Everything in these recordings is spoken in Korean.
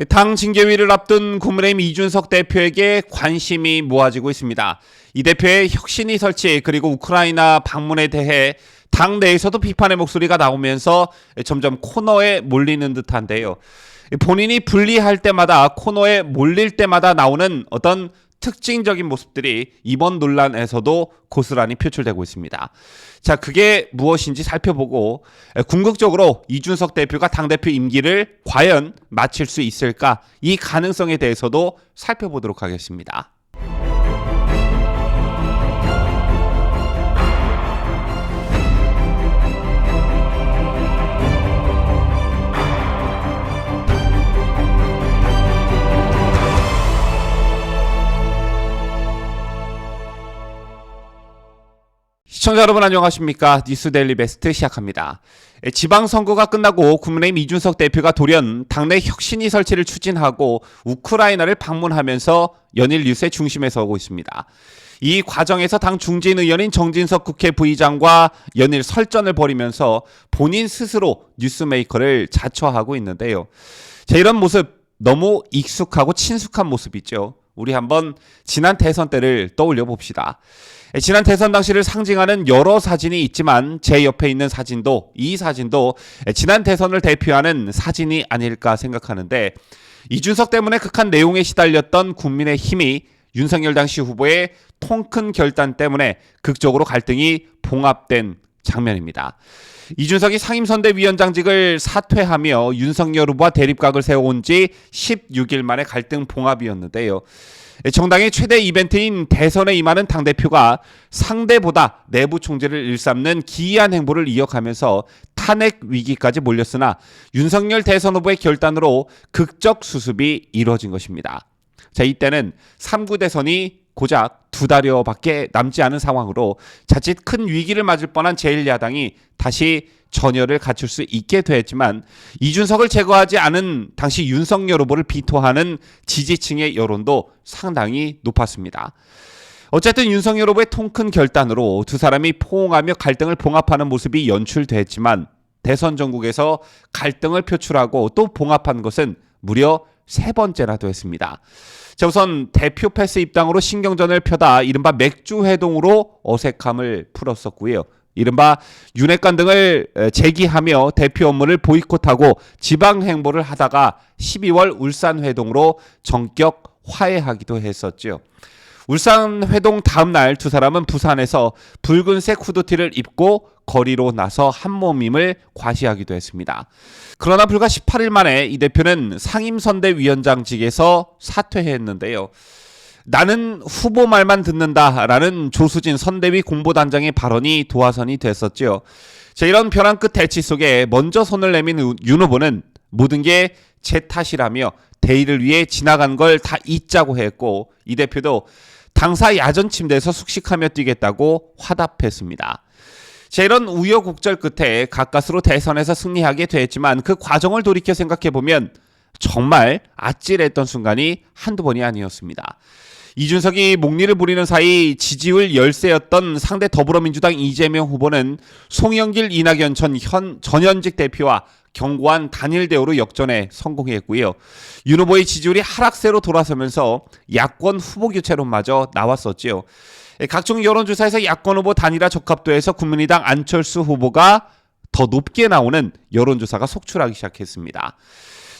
당 징계위를 앞둔 국민의힘 이준석 대표에게 관심이 모아지고 있습니다. 이 대표의 혁신위 설치 그리고 우크라이나 방문에 대해 당 내에서도 비판의 목소리가 나오면서 점점 코너에 몰리는 듯한데요. 본인이 불리할 때마다 코너에 몰릴 때마다 나오는 어떤 특징적인 모습들이 이번 논란에서도 고스란히 표출되고 있습니다. 자, 그게 무엇인지 살펴보고 궁극적으로 이준석 대표가 당대표 임기를 과연 마칠 수 있을까? 이 가능성에 대해서도 살펴보도록 하겠습니다. 시청자 여러분 안녕하십니까? 뉴스데일리 베스트 시작합니다. 지방선거가 끝나고 국민의힘 이준석 대표가 돌연 당내 혁신위 설치를 추진하고 우크라이나를 방문하면서 연일 뉴스의 중심에 서고 있습니다. 이 과정에서 당 중진 의원인 정진석 국회 부의장과 연일 설전을 벌이면서 본인 스스로 뉴스메이커를 자처하고 있는데요. 자, 이런 모습 너무 익숙하고 친숙한 모습이죠. 우리 한번 지난 대선 때를 떠올려 봅시다. 지난 대선 당시를 상징하는 여러 사진이 있지만 제 옆에 있는 이 사진도 지난 대선을 대표하는 사진이 아닐까 생각하는데, 이준석 때문에 극한 내용에 시달렸던 국민의힘이 윤석열 당시 후보의 통큰 결단 때문에 극적으로 갈등이 봉합된 장면입니다. 이준석이 상임선대위원장직을 사퇴하며 윤석열 후보와 대립각을 세워온 지 16일 만에 갈등 봉합이었는데요. 정당의 최대 이벤트인 대선에 임하는 당대표가 상대보다 내부 총질을 일삼는 기이한 행보를 이어가면서 탄핵 위기까지 몰렸으나 윤석열 대선 후보의 결단으로 극적 수습이 이루어진 것입니다. 자, 이때는 3구 대선이 고작 2달여밖에 남지 않은 상황으로 자칫 큰 위기를 맞을 뻔한 제1야당이 다시 전열을 갖출 수 있게 됐지만, 이준석을 제거하지 않은 당시 윤석열 후보를 비토하는 지지층의 여론도 상당히 높았습니다. 어쨌든 윤석열 후보의 통큰 결단으로 두 사람이 포옹하며 갈등을 봉합하는 모습이 연출됐지만, 대선 전국에서 갈등을 표출하고 또 봉합한 것은 무려 3번째라도 했습니다. 자, 우선 대표 패스 입당으로 신경전을 펴다 이른바 맥주회동으로 어색함을 풀었었고요. 이른바 윤핵관 등을 제기하며 대표 업무를 보이콧하고 지방 행보를 하다가 12월 울산회동으로 전격 화해하기도 했었죠. 울산회동 다음 날 두 사람은 부산에서 붉은색 후드티를 입고 거리로 나서 한몸임을 과시하기도 했습니다. 그러나 불과 18일 만에 이 대표는 상임선대위원장직에서 사퇴했는데요. 나는 후보 말만 듣는다라는 조수진 선대위 공보단장의 발언이 도화선이 됐었죠. 자, 이런 벼랑 끝 대치 속에 먼저 손을 내민 윤 후보는 모든 게 제 탓이라며 대의를 위해 지나간 걸 다 잊자고 했고, 이 대표도 당사 야전 침대에서 숙식하며 뛰겠다고 화답했습니다. 자, 이런 우여곡절 끝에 가까스로 대선에서 승리하게 됐지만 그 과정을 돌이켜 생각해보면 정말 아찔했던 순간이 한두 번이 아니었습니다. 이준석이 목리를 부리는 사이 지지율 열세였던 상대 더불어민주당 이재명 후보는 송영길, 이낙연 전현직 대표와 견고한 단일 대우로 역전에 성공했고요. 윤 후보의 지지율이 하락세로 돌아서면서 야권 후보 교체론마저 나왔었죠. 각종 여론조사에서 야권 후보 단일화 적합도에서 국민의당 안철수 후보가 더 높게 나오는 여론조사가 속출하기 시작했습니다.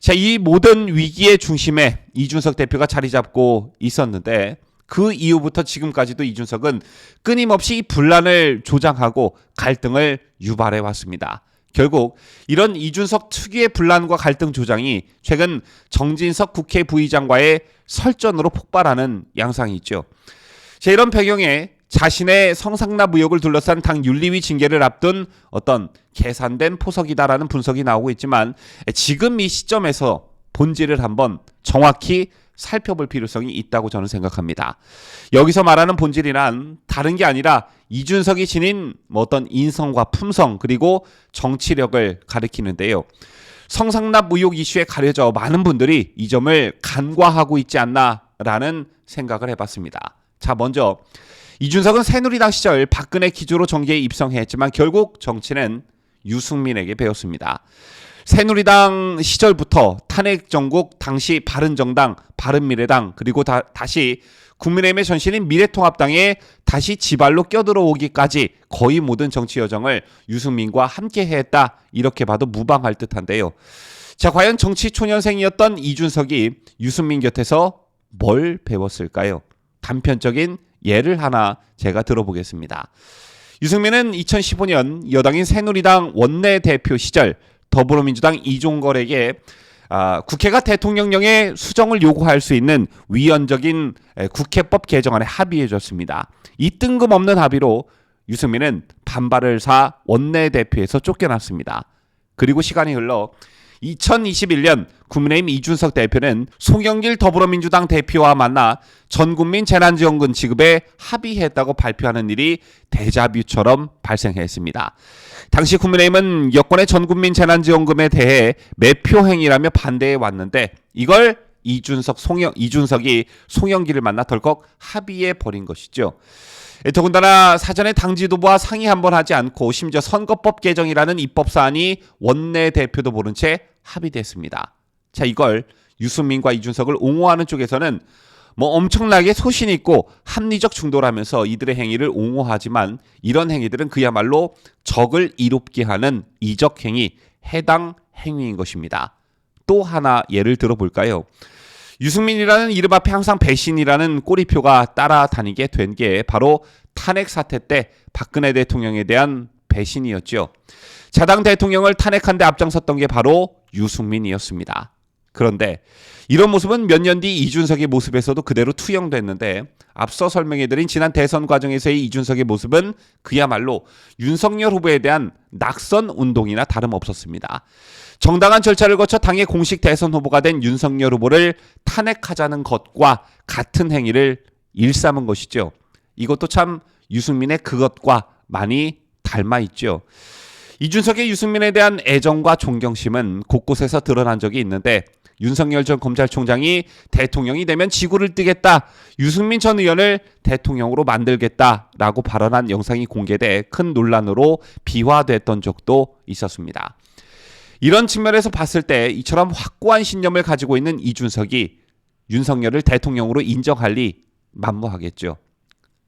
자, 이 모든 위기의 중심에 이준석 대표가 자리 잡고 있었는데, 그 이후부터 지금까지도 이준석은 끊임없이 분란을 조장하고 갈등을 유발해 왔습니다. 결국 이런 이준석 특유의 분란과 갈등 조장이 최근 정진석 국회 부의장과의 설전으로 폭발하는 양상이 있죠. 자, 이런 배경에 자신의 성상납 의혹을 둘러싼 당 윤리위 징계를 앞둔 어떤 계산된 포석이다라는 분석이 나오고 있지만, 지금 이 시점에서 본질을 한번 정확히 살펴볼 필요성이 있다고 저는 생각합니다. 여기서 말하는 본질이란 다른 게 아니라 이준석이 지닌 어떤 인성과 품성 그리고 정치력을 가리키는데요. 성상납 의혹 이슈에 가려져 많은 분들이 이 점을 간과하고 있지 않나라는 생각을 해봤습니다. 자, 먼저 이준석은 새누리당 시절 박근혜 기조로 정계에 입성했지만 결국 정치는 유승민에게 배웠습니다. 새누리당 시절부터 탄핵 정국 당시 바른정당, 바른미래당 그리고 다시 국민의힘의 전신인 미래통합당에 다시 지발로 껴들어오기까지 거의 모든 정치 여정을 유승민과 함께 했다 이렇게 봐도 무방할 듯한데요. 자, 과연 정치 초년생이었던 이준석이 유승민 곁에서 뭘 배웠을까요? 단편적인 예를 하나 제가 들어보겠습니다. 유승민은 2015년 여당인 새누리당 원내대표 시절 더불어민주당 이종걸에게 국회가 대통령령의 수정을 요구할 수 있는 위헌적인 국회법 개정안에 합의해줬습니다. 이 뜬금없는 합의로 유승민은 반발을 사 원내대표에서 쫓겨났습니다. 그리고 시간이 흘러 2021년 국민의힘 이준석 대표는 송영길 더불어민주당 대표와 만나 전국민 재난지원금 지급에 합의했다고 발표하는 일이 데자뷰처럼 발생했습니다. 당시 국민의힘은 여권의 전국민 재난지원금에 대해 매표 행위라며 반대해 왔는데 이걸 이준석이 송영길을 만나 덜컥 합의해 버린 것이죠. 더군다나 사전에 당 지도부와 상의 한번 하지 않고 심지어 선거법 개정이라는 입법 사안이 원내대표도 모른 채 합의됐습니다. 자, 이걸 유승민과 이준석을 옹호하는 쪽에서는 엄청나게 소신 있고 합리적 중도라면서 이들의 행위를 옹호하지만 이런 행위들은 그야말로 적을 이롭게 하는 이적 행위, 해당 행위인 것입니다. 또 하나 예를 들어볼까요? 유승민이라는 이름 앞에 항상 배신이라는 꼬리표가 따라다니게 된 게 바로 탄핵 사태 때 박근혜 대통령에 대한 배신이었죠. 자당 대통령을 탄핵한 데 앞장섰던 게 바로 유승민이었습니다. 그런데 이런 모습은 몇 년 뒤 이준석의 모습에서도 그대로 투영됐는데 앞서 설명해드린 지난 대선 과정에서의 이준석의 모습은 그야말로 윤석열 후보에 대한 낙선 운동이나 다름없었습니다. 정당한 절차를 거쳐 당의 공식 대선 후보가 된 윤석열 후보를 탄핵하자는 것과 같은 행위를 일삼은 것이죠. 이것도 참 유승민의 그것과 많이 닮아 있죠. 이준석의 유승민에 대한 애정과 존경심은 곳곳에서 드러난 적이 있는데 윤석열 전 검찰총장이 대통령이 되면 지구를 뜨겠다, 유승민 전 의원을 대통령으로 만들겠다라고 발언한 영상이 공개돼 큰 논란으로 비화됐던 적도 있었습니다. 이런 측면에서 봤을 때 이처럼 확고한 신념을 가지고 있는 이준석이 윤석열을 대통령으로 인정할 리 만무하겠죠.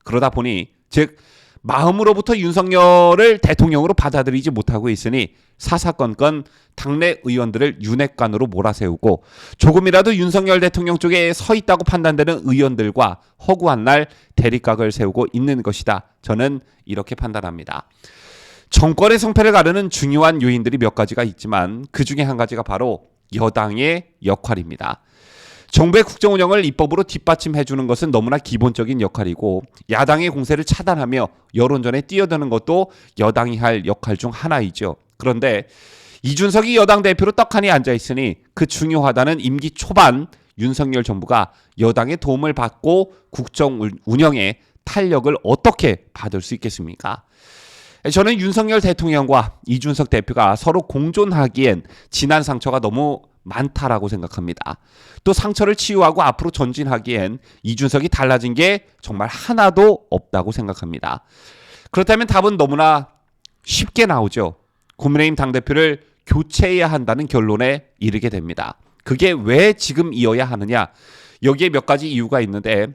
그러다 보니 즉 마음으로부터 윤석열을 대통령으로 받아들이지 못하고 있으니 사사건건 당내 의원들을 윤핵관으로 몰아세우고 조금이라도 윤석열 대통령 쪽에 서 있다고 판단되는 의원들과 허구한 날 대립각을 세우고 있는 것이다. 저는 이렇게 판단합니다. 정권의 성패를 가르는 중요한 요인들이 몇 가지가 있지만 그 중에 한 가지가 바로 여당의 역할입니다. 정부의 국정 운영을 입법으로 뒷받침해주는 것은 너무나 기본적인 역할이고 야당의 공세를 차단하며 여론전에 뛰어드는 것도 여당이 할 역할 중 하나이죠. 그런데 이준석이 여당 대표로 떡하니 앉아있으니 그 중요하다는 임기 초반 윤석열 정부가 여당의 도움을 받고 국정 운영에 탄력을 어떻게 받을 수 있겠습니까? 저는 윤석열 대통령과 이준석 대표가 서로 공존하기엔 지난 상처가 너무 많다라고 생각합니다. 또 상처를 치유하고 앞으로 전진하기엔 이준석이 달라진 게 정말 하나도 없다고 생각합니다. 그렇다면 답은 너무나 쉽게 나오죠. 국민의힘 당대표를 교체해야 한다는 결론에 이르게 됩니다. 그게 왜 지금이어야 하느냐? 여기에 몇 가지 이유가 있는데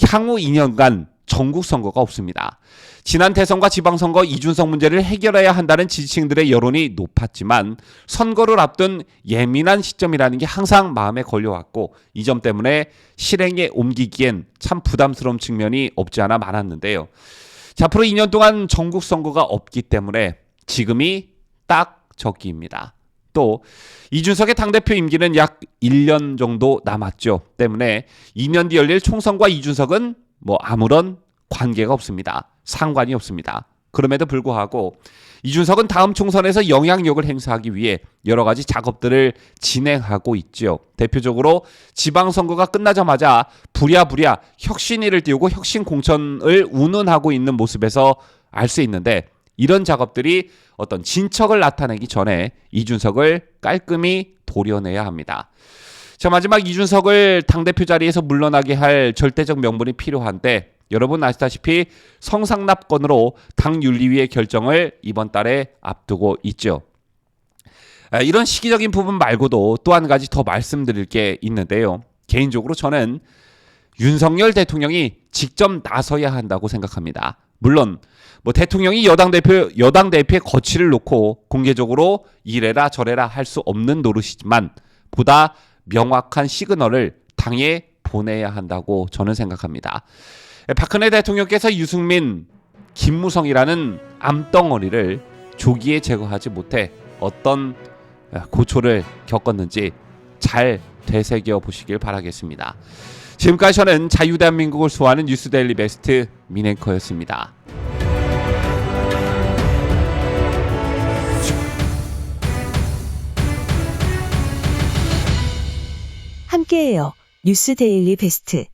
향후 2년간 전국 선거가 없습니다. 지난 대선과 지방선거 이준석 문제를 해결해야 한다는 지지층들의 여론이 높았지만 선거를 앞둔 예민한 시점이라는 게 항상 마음에 걸려왔고 이 점 때문에 실행에 옮기기엔 참 부담스러운 측면이 없지 않아 많았는데요. 자, 앞으로 2년 동안 전국 선거가 없기 때문에 지금이 딱 적기입니다. 또 이준석의 당대표 임기는 약 1년 정도 남았죠. 때문에 2년 뒤 열릴 총선과 이준석은 아무런 관계가 없습니다. 상관이 없습니다. 그럼에도 불구하고 이준석은 다음 총선에서 영향력을 행사하기 위해 여러 가지 작업들을 진행하고 있죠. 대표적으로 지방선거가 끝나자마자 부랴부랴 혁신위를 띄우고 혁신 공천을 운운하고 있는 모습에서 알 수 있는데 이런 작업들이 어떤 진척을 나타내기 전에 이준석을 깔끔히 도려내야 합니다. 자, 마지막 이준석을 당대표 자리에서 물러나게 할 절대적 명분이 필요한데 여러분 아시다시피 성상납건으로 당윤리위의 결정을 이번 달에 앞두고 있죠. 이런 시기적인 부분 말고도 또 한 가지 더 말씀드릴 게 있는데요. 개인적으로 저는 윤석열 대통령이 직접 나서야 한다고 생각합니다. 물론 대통령이 여당 대표의 거취를 놓고 공개적으로 이래라 저래라 할 수 없는 노릇이지만 보다 명확한 시그널을 당에 보내야 한다고 저는 생각합니다. 박근혜 대통령께서 유승민, 김무성이라는 암덩어리를 조기에 제거하지 못해 어떤 고초를 겪었는지 잘 되새겨 보시길 바라겠습니다. 지금까지 저는 자유대한민국을 수호하는 뉴스데일리 베스트 민앵커였습니다. 함께해요. 뉴스데일리 베스트.